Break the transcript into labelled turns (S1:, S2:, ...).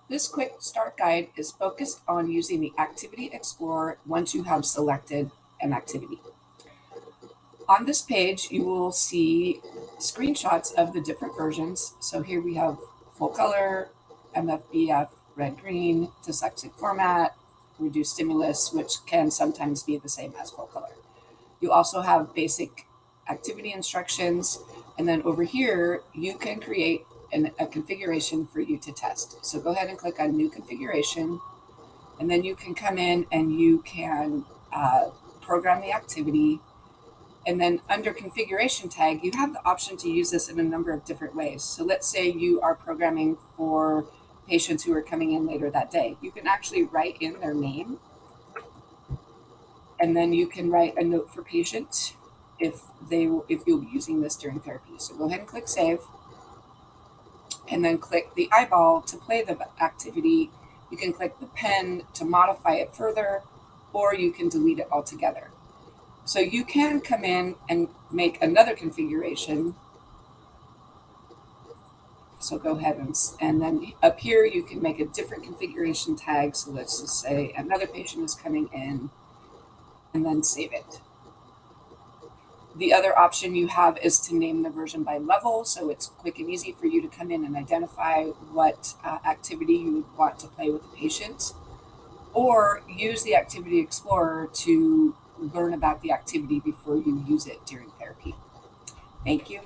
S1: This quick start guide is focused on using the Activity Explorer once you have selected an activity. On this page, you will see screenshots of the different versions. So here we have full color, MFBF, red-green, dyslexic format, reduced stimulus, which can sometimes be the same as full color. You also have basic activity instructions, and then over here, you can create a configuration for you to test. So go ahead and click on New Configuration, and then you can come in and you can program the activity. And then under Configuration tag, you have the option to use this in a number of different ways. So let's say you are programming for patients who are coming in later that day. You can actually write in their name, and then you can write a note for patient if you'll be using this during therapy. So go ahead and click Save, and then click the eyeball to play the activity. You can click the pen to modify it further, or you can delete it altogether. So you can come in and make another configuration. So go ahead and then up here you can make a different configuration tag. So let's just say another patient is coming in, and then save it. The other option you have is to name the version by level, so it's quick and easy for you to come in and identify what activity you would want to play with the patient, or use the Activity Explorer to learn about the activity before you use it during therapy. Thank you.